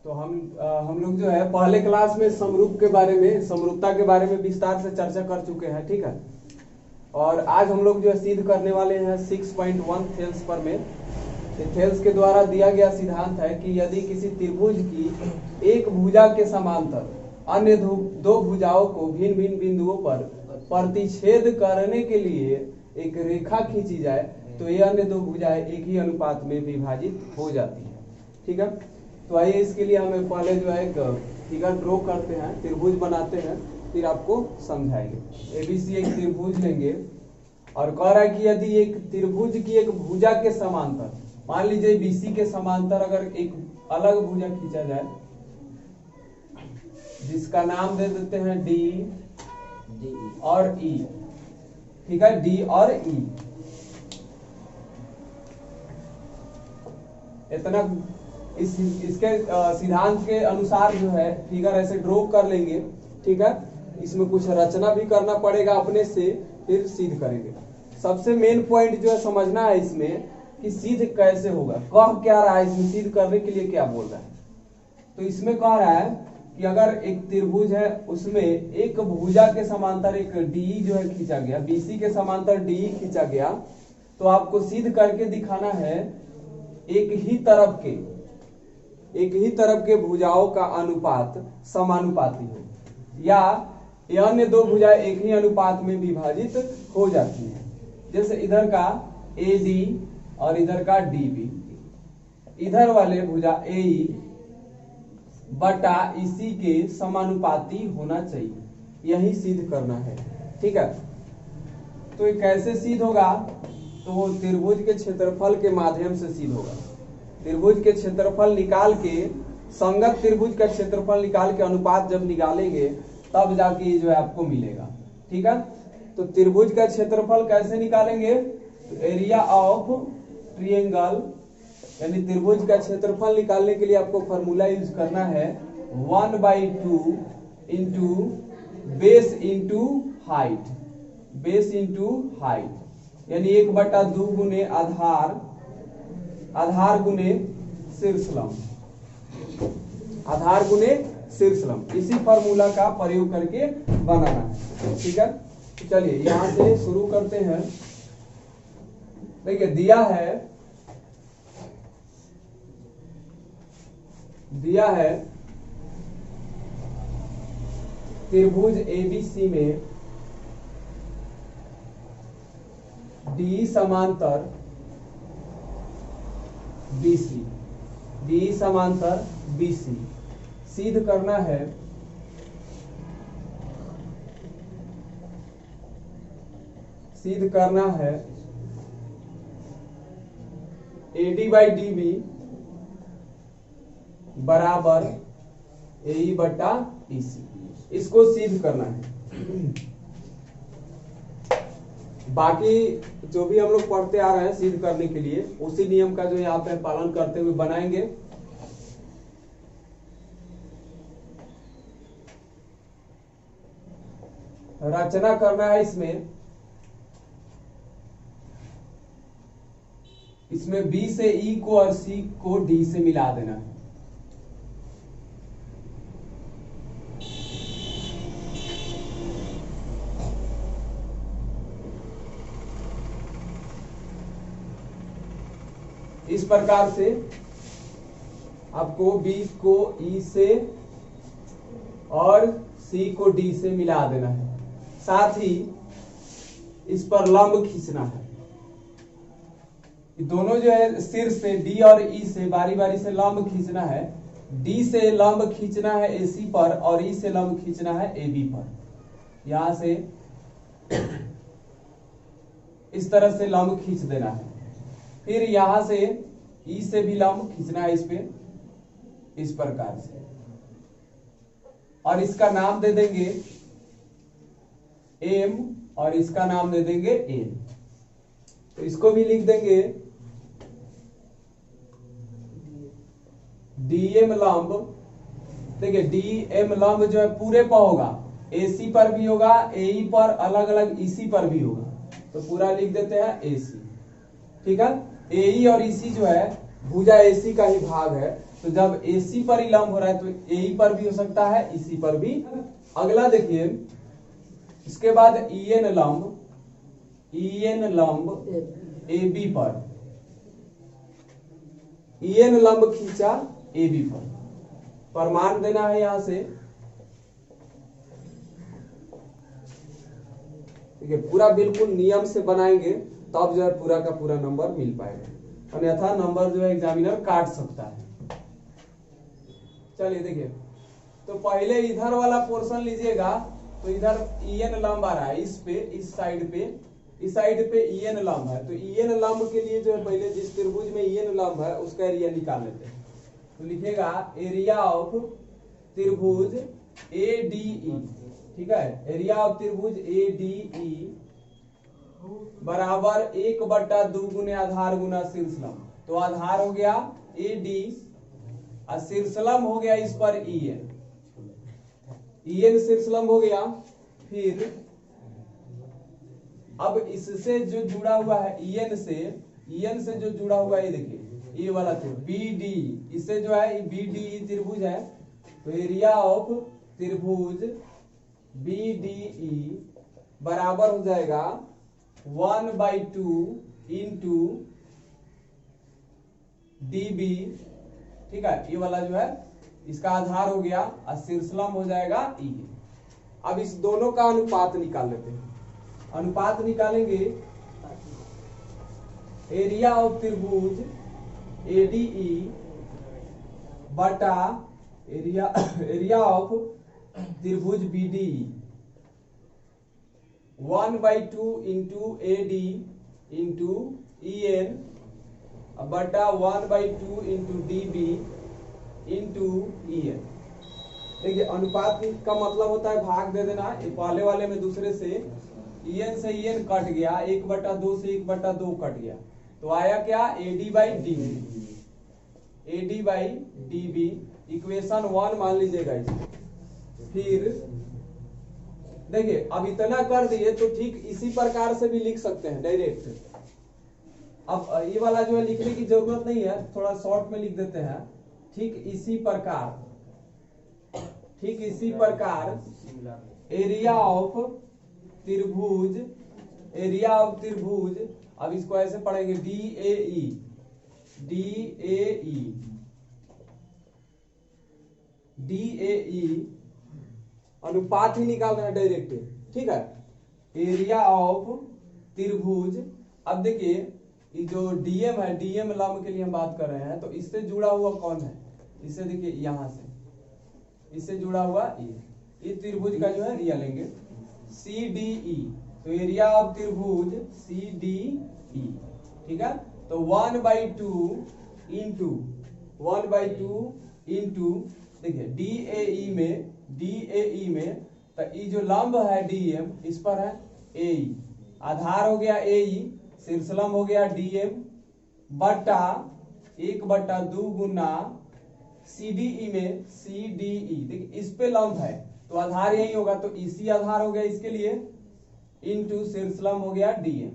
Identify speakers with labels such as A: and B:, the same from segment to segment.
A: तो हम लोग जो है पहले क्लास में समरूपता के बारे में विस्तार से चर्चा कर चुके हैं, ठीक है। और आज हम लोग जो है सिद्ध करने वाले हैं 6.1 थेल्स पर में। थेल्स के द्वारा दिया गया सिद्धांत है कि यदि किसी त्रिभुज की एक भुजा के समांतर अन्य दो भुजाओं को भिन्न भिन्न बिंदुओं पर प्रतिच्छेद करने के लिए एक रेखा खींची जाए तो ये अन्य दो भुजाएं एक ही अनुपात में विभाजित हो जाती है, ठीक है। तो आइए इसके लिए हमें पहले जो है एक फिगर ड्रॉ करते हैं, त्रिभुज बनाते हैं, फिर आपको समझाएंगे। एबीसी एक त्रिभुज लेंगे और कह रहा है कि यदि एक त्रिभुज की एक भुजा के समांतर, मान लीजिए बीसी के समांतर अगर एक अलग भुजा खींचा जाए जिसका नाम दे देते हैं डी और ई, ठीक है, डी और ई। इतना इसके सिद्धांत के अनुसार जो है फिगर ऐसे ड्रॉ कर लेंगे, ठीक है। इसमें कुछ रचना भी करना पड़ेगा अपने से, फिर सिद्ध करेंगे। सबसे मेन पॉइंट जो है समझना है इसमें कि सिद्ध कैसे होगा, कह क्या रहा है इसमें, सिद्ध करने के लिए क्या बोल रहा है। तो इसमें कह रहा है कि अगर एक त्रिभुज है उसमें एक भुजा के समांतर एक डी जो है खींचा गया, बीसी के समांतर डी खींचा गया, तो आपको सिद्ध करके दिखाना है एक ही तरफ के भुजाओं का अनुपात समानुपाती हो, या अन्य दो भुजाएं एक ही अनुपात में विभाजित हो जाती हैं। जैसे इधर का AD और इधर का DB, इधर वाले भुजा AE बटा इसी के समानुपाती होना चाहिए, यही सिद्ध करना है, ठीक है। तो ये कैसे सिद्ध होगा, तो वो त्रिभुज के क्षेत्रफल के माध्यम से सिद्ध होगा। त्रिभुज के क्षेत्रफल निकाल के, संगत त्रिभुज का क्षेत्रफल निकाल के अनुपात जब निकालेंगे तब जाके जो है आपको मिलेगा, ठीक है। तो त्रिभुज का क्षेत्रफल कैसे निकालेंगे, तो एरिया ऑफ ट्रायंगल, यानी त्रिभुज का क्षेत्रफल निकालने के लिए आपको फॉर्मूला यूज करना है 1/2 इंटू बेस इंटू हाइट, यानी 1/2 गुने आधार गुने शीर्षलंब, इसी फॉर्मूला का प्रयोग करके बनाना है, ठीक है। तो चलिए यहां से शुरू करते हैं। देखिए दिया है त्रिभुज ABC में डी समांतर BC, सिद्ध करना है AD/DB बराबर AE बटा EC, इसको सिद्ध करना है। बाकी जो भी हम लोग पढ़ते आ रहे हैं सिद्ध करने के लिए, उसी नियम का जो यहाँ पे पालन करते हुए बनाएंगे। रचना करना है इसमें B से E को और C को D से मिला देना है। इस प्रकार से आपको B को E से और C को D से मिला देना है। साथ ही इस पर लंब खींचना है। दोनों जो है सिर से D और E से बारी बारी से लंब खींचना है। D से लंब खींचना है AC पर और E से लंब खींचना है AB पर। यहां से इस तरह से लंब खींच देना है। फिर यहां से E से भी लंब खींचना है इस पे, इस प्रकार से, और इसका नाम दे देंगे M और इसका नाम दे देंगे N। तो इसको भी लिख देंगे DM लंब। देखिए DM लंब जो है पूरे पर होगा, AC पर भी होगा, AE पर अलग अलग EC पर भी होगा, तो पूरा लिख देते हैं AC, ठीक है। AE और EC जो है भुजा AC का ही भाग है, तो जब AC पर ही लंब हो रहा है तो AE पर भी हो सकता है, EC पर भी। अगला देखिए, इसके बाद EN लंब AB पर, EN लंब खींचा AB पर, प्रमाण देना है यहां से। ठीक है, पूरा बिल्कुल नियम से बनाएंगे तब जो है पूरा का पूरा नंबर मिल पाएगा, अन्यथा नंबर जो है एग्जामिनर काट सकता है। चलिए देखिए, तो पहले इधर वाला पोर्शन लीजिएगा, तो इधर EN लंब आ रहा है, इस पे, इस साइड पे EN लंब है। तो EN लंब के लिए जो है पहले जिस त्रिभुज में EN लंब है उसका एरिया निकाल लेते हैं। तो लिखेगा एरिया ऑफ त्रिभुज ADE, ठीक है, एरिया ऑफ त्रिभुज ADE बराबर 1/2 गुने आधार गुना शीर्षलंब। तो आधार हो गया AD और शीर्षलंब हो गया इस पर EN शीर्षलंब हो गया। फिर अब इससे जो जुड़ा हुआ है EN से जो जुड़ा हुआ है, ये देखिए ये वाला BD, इससे जो है BDE त्रिभुज है। तो एरिया ऑफ त्रिभुज BDE बराबर हो जाएगा 1/2 इंटू DB, ठीक है, ये वाला जो है इसका आधार हो गया और शीर्षलंब हो जाएगा E। अब इस दोनों का अनुपात निकाल लेते हैं। अनुपात निकालेंगे, एरिया ऑफ त्रिभुज ADE बटा एरिया ऑफ त्रिभुज BDE 1/2 into AD into EN बटा 1/2 इंटू DB इंटू EN। देखिए, अनुपात का मतलब होता है भाग दे देना। पहले वाले में दूसरे से EN से EN कट गया, 1/2 से 1/2 कट गया, तो आया क्या AD बाई DB इक्वेशन 1 मान लीजिएगा इसे। फिर देखिए, अब इतना कर दिए तो ठीक इसी प्रकार से भी लिख सकते हैं डायरेक्ट। अब ये वाला जो है लिखने की जरूरत नहीं है, थोड़ा शॉर्ट में लिख देते हैं। ठीक इसी प्रकार एरिया ऑफ त्रिभुज, अब इसको ऐसे पढ़ेंगे DAE अनुपात ही निकाल रहे हैं डायरेक्ट, ठीक है। एरिया ऑफ त्रिभुज, अब देखिए ये जो DM है, DM लंब के लिए हम बात कर रहे हैं, तो इससे जुड़ा हुआ कौन है, इससे देखिए यहां से इससे जुड़ा हुआ ये त्रिभुज का जो है एरिया लेंगे CDE। तो एरिया ऑफ त्रिभुज CDE, ठीक है। तो 1/2 इंटू देखिए DAE में तो ये जो लंब है DM इस पर है AE, आधार हो गया AE, शीर्षलंब हो गया DM बटा 1/2 गुना CDE में CDE, देखिए इस पे लंब है तो आधार यही होगा, तो इसी आधार हो गया इसके लिए, इंटू शीर्षलंब हो गया DM,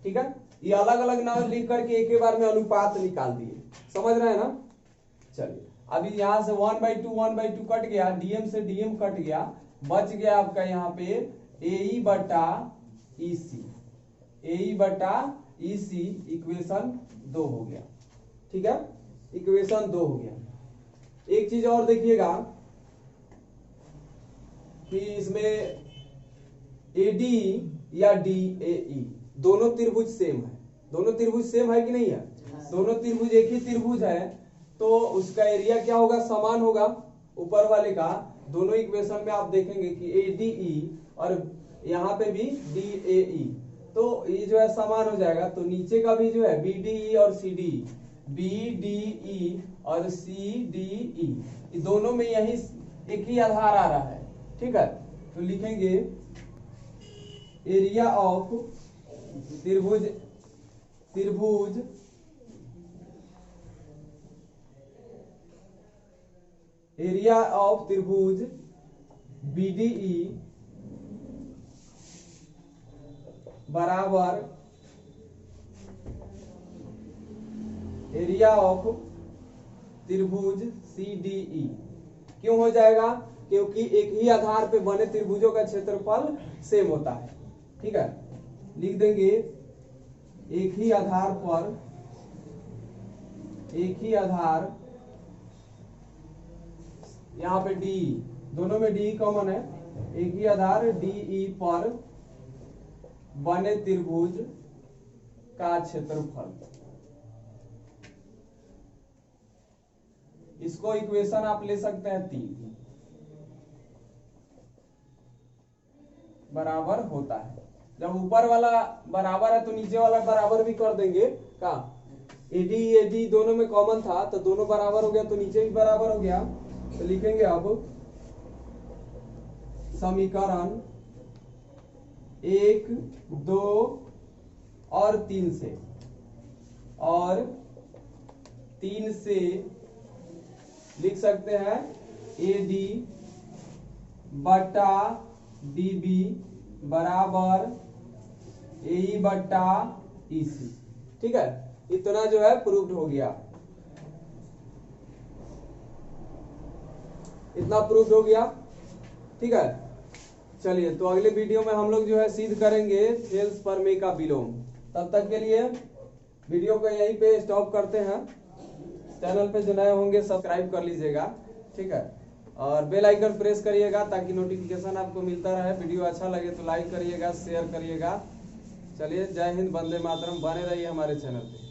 A: ठीक है। ये अलग अलग नाम लिख करके एक ही बार में अनुपात निकाल दिए, समझ रहे हैं ना। चलिए, अभी यहां से 1/2 कट गया, DM से DM कट गया, बच गया आपका यहाँ पे AE बटा EC इक्वेशन 2 हो गया, ठीक है, इक्वेशन 2 हो गया। एक चीज और देखिएगा कि इसमें AD या DAE दोनों त्रिभुज सेम है कि नहीं है? दोनों त्रिभुज एक ही त्रिभुज है, तो उसका एरिया क्या होगा, समान होगा ऊपर वाले का। दोनों इक्वेशन में आप देखेंगे कि ADE और यहाँ पे भी DAE, तो ये जो है समान हो जाएगा। तो नीचे का भी जो है BDE और BDE और CDE, ये दोनों में यही एक ही आधार आ रहा है, ठीक है। तो लिखेंगे एरिया ऑफ त्रिभुज BDE बराबर एरिया ऑफ त्रिभुज CDE। क्यों हो जाएगा? क्योंकि एक ही आधार पे बने त्रिभुजों का क्षेत्रफल सेम होता है। ठीक है, लिख देंगे एक ही आधार पर, एक ही आधार, यहाँ पे डी, दोनों में डी कॉमन है, एक ही आधार DE पर बने त्रिभुज का क्षेत्रफल। इसको इक्वेशन आप ले सकते हैं 3 बराबर होता है। जब ऊपर वाला बराबर है तो नीचे वाला बराबर भी कर देंगे का, AD दोनों में कॉमन था तो दोनों बराबर हो गया, तो नीचे भी बराबर हो गया। तो लिखेंगे अब समीकरण 1, 2 और 3 से, और 3 से लिख सकते हैं AD बटा DB बराबर AE बटा EC। ठीक है, इतना जो है प्रूव्ड हो गया, इतना प्रूव्ड हो गया। ठीक है, चलिए तो अगले वीडियो में हम लोग जो है सिद्ध करेंगे थेल्स प्रमेय का विलोम। तब तक के लिए वीडियो को यहीं पे स्टॉप करते हैं। चैनल पे जो नए होंगे सब्सक्राइब कर लीजिएगा। ठीक है, और बेल आइकन प्रेस करिएगा ताकि नोटिफिकेशन आपको मिलता रहे। वीडियो अच्छा लगे तो लाइक करिएगा, शेयर करिएगा। चलिए, जय हिंद, वंदे मातरम। बने रहिए हमारे चैनल पे।